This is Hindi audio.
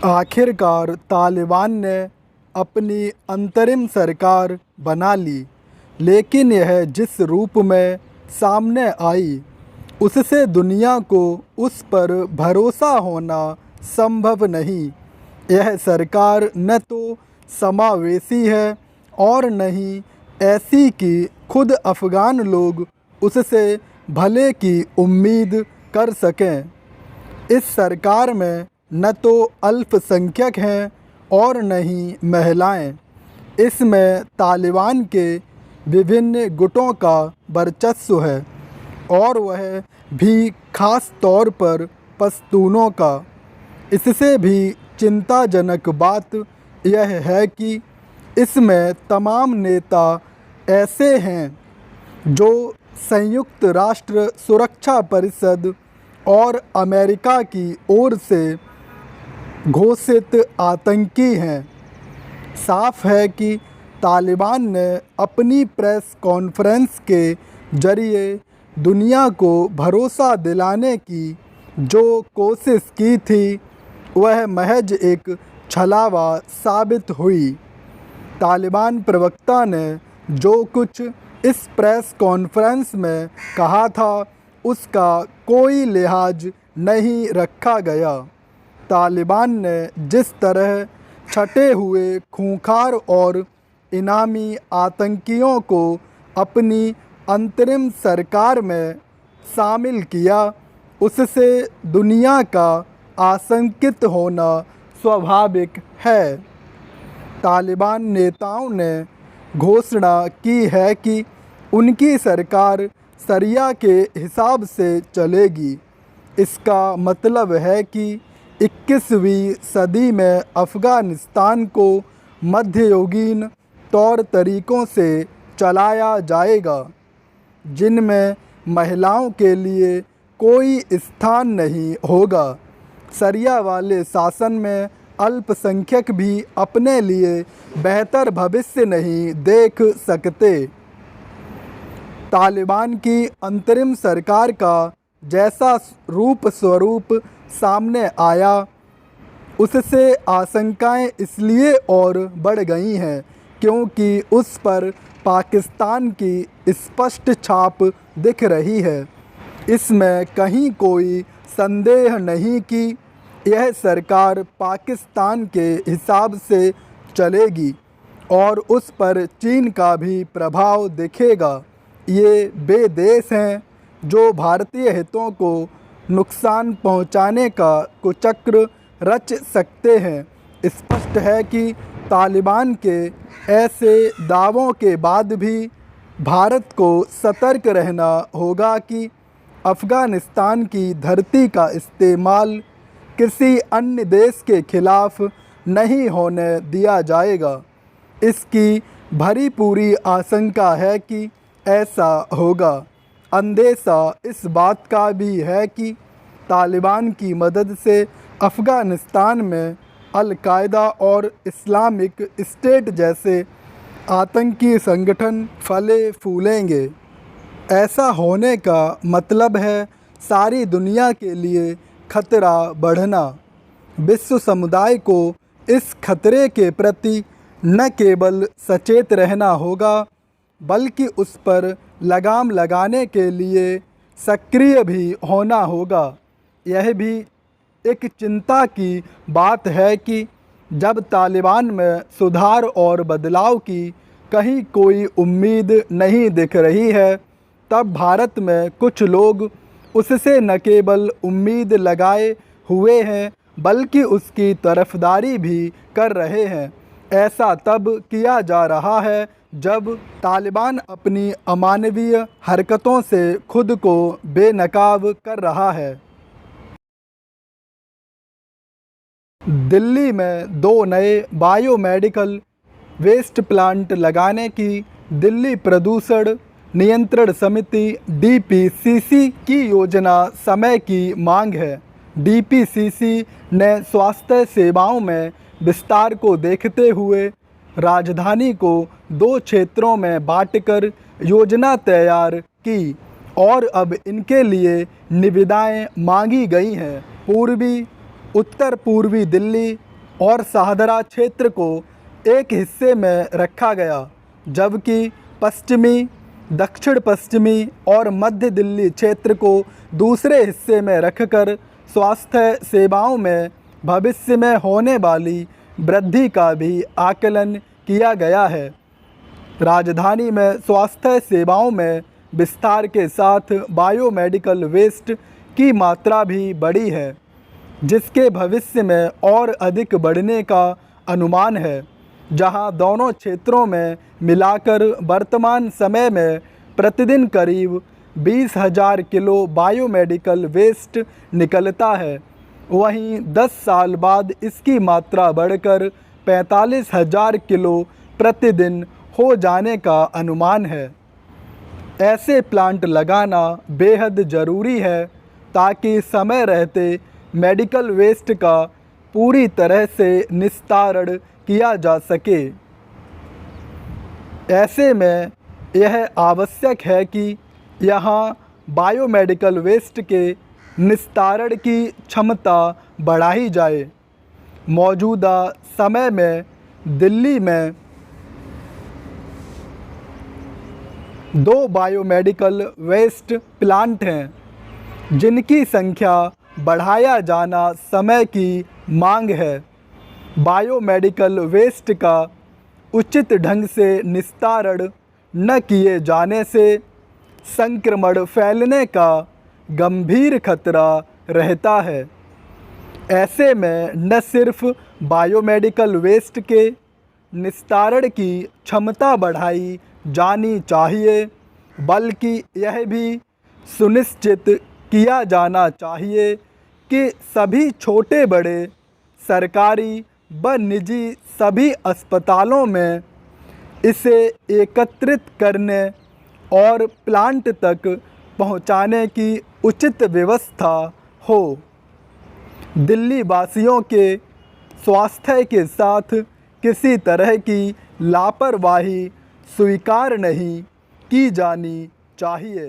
आखिरकार तालिबान ने अपनी अंतरिम सरकार बना ली, लेकिन यह जिस रूप में सामने आई उससे दुनिया को उस पर भरोसा होना संभव नहीं। यह सरकार न तो समावेशी है और न ही ऐसी कि खुद अफ़गान लोग उससे भले की उम्मीद कर सकें। इस सरकार में न तो अल्पसंख्यक हैं और न ही महिलाएं। इसमें तालिबान के विभिन्न गुटों का वर्चस्व है और वह भी खास तौर पर पश्तूनों का। इससे भी चिंताजनक बात यह है कि इसमें तमाम नेता ऐसे हैं जो संयुक्त राष्ट्र सुरक्षा परिषद और अमेरिका की ओर से घोषित आतंकी हैं। साफ है कि तालिबान ने अपनी प्रेस कॉन्फ्रेंस के जरिए दुनिया को भरोसा दिलाने की जो कोशिश की थी वह महज एक छलावा साबित हुई। तालिबान प्रवक्ता ने जो कुछ इस प्रेस कॉन्फ्रेंस में कहा था उसका कोई लिहाज नहीं रखा गया। तालिबान ने जिस तरह छटे हुए खूंखार और इनामी आतंकियों को अपनी अंतरिम सरकार में शामिल किया उससे दुनिया का आशंकित होना स्वाभाविक है। तालिबान नेताओं ने घोषणा की है कि उनकी सरकार शरिया के हिसाब से चलेगी। इसका मतलब है कि 21वीं सदी में अफ़गानिस्तान को मध्ययुगीन तौर तरीक़ों से चलाया जाएगा, जिनमें महिलाओं के लिए कोई स्थान नहीं होगा। शरिया वाले शासन में अल्पसंख्यक भी अपने लिए बेहतर भविष्य नहीं देख सकते। तालिबान की अंतरिम सरकार का जैसा रूप स्वरूप सामने आया उससे आशंकाएं इसलिए और बढ़ गई हैं क्योंकि उस पर पाकिस्तान की स्पष्ट छाप दिख रही है। इसमें कहीं कोई संदेह नहीं कि यह सरकार पाकिस्तान के हिसाब से चलेगी और उस पर चीन का भी प्रभाव दिखेगा। ये वे देश हैं जो भारतीय हितों को नुकसान पहुंचाने का कुचक्र रच सकते हैं। स्पष्ट है कि तालिबान के ऐसे दावों के बाद भी भारत को सतर्क रहना होगा कि अफ़गानिस्तान की धरती का इस्तेमाल किसी अन्य देश के खिलाफ नहीं होने दिया जाएगा। इसकी भरी पूरी आशंका है कि ऐसा होगा। अंदेशा इस बात का भी है कि तालिबान की मदद से अफ़गानिस्तान में अल-कायदा और इस्लामिक स्टेट जैसे आतंकी संगठन फले फूलेंगे। ऐसा होने का मतलब है सारी दुनिया के लिए खतरा बढ़ना। विश्व समुदाय को इस खतरे के प्रति न केवल सचेत रहना होगा बल्कि उस पर लगाम लगाने के लिए सक्रिय भी होना होगा। यह भी एक चिंता की बात है कि जब तालिबान में सुधार और बदलाव की कहीं कोई उम्मीद नहीं दिख रही है तब भारत में कुछ लोग उससे न केवल उम्मीद लगाए हुए हैं बल्कि उसकी तरफदारी भी कर रहे हैं। ऐसा तब किया जा रहा है जब तालिबान अपनी अमानवीय हरकतों से खुद को बेनकाब कर रहा है। दिल्ली में 2 नए बायोमेडिकल वेस्ट प्लांट लगाने की दिल्ली प्रदूषण नियंत्रण समिति DPCC की योजना समय की मांग है। DPCC ने स्वास्थ्य सेवाओं में विस्तार को देखते हुए राजधानी को 2 क्षेत्रों में बांटकर योजना तैयार की और अब इनके लिए निविदाएं मांगी गई हैं। उत्तर पूर्वी दिल्ली और शाहदरा क्षेत्र को एक हिस्से में रखा गया, जबकि पश्चिमी, दक्षिण पश्चिमी और मध्य दिल्ली क्षेत्र को दूसरे हिस्से में रखकर स्वास्थ्य सेवाओं में भविष्य में होने वाली वृद्धि का भी आकलन किया गया है। राजधानी में स्वास्थ्य सेवाओं में विस्तार के साथ बायोमेडिकल वेस्ट की मात्रा भी बढ़ी है, जिसके भविष्य में और अधिक बढ़ने का अनुमान है, जहां दोनों क्षेत्रों में मिलाकर वर्तमान समय में प्रतिदिन करीब 20,000 किलो बायोमेडिकल वेस्ट निकलता है। वहीं 10 साल बाद इसकी मात्रा बढ़कर 45,000 किलो प्रतिदिन हो जाने का अनुमान है। ऐसे प्लांट लगाना बेहद ज़रूरी है ताकि समय रहते मेडिकल वेस्ट का पूरी तरह से निस्तारण किया जा सके। ऐसे में यह आवश्यक है कि यहाँ बायोमेडिकल वेस्ट के निस्तारण की क्षमता बढ़ाई जाए। मौजूदा समय में दिल्ली में 2 बायोमेडिकल वेस्ट प्लांट हैं, जिनकी संख्या बढ़ाया जाना समय की मांग है। बायोमेडिकल वेस्ट का उचित ढंग से निस्तारण न किए जाने से संक्रमण फैलने का गंभीर खतरा रहता है। ऐसे में न सिर्फ बायोमेडिकल वेस्ट के निस्तारण की क्षमता बढ़ाई जानी चाहिए, बल्कि यह भी सुनिश्चित किया जाना चाहिए कि सभी छोटे बड़े सरकारी व निजी सभी अस्पतालों में इसे एकत्रित करने और प्लांट तक पहुंचाने की उचित व्यवस्था हो। दिल्ली वासियों के स्वास्थ्य के साथ किसी तरह की लापरवाही स्वीकार नहीं की जानी चाहिए।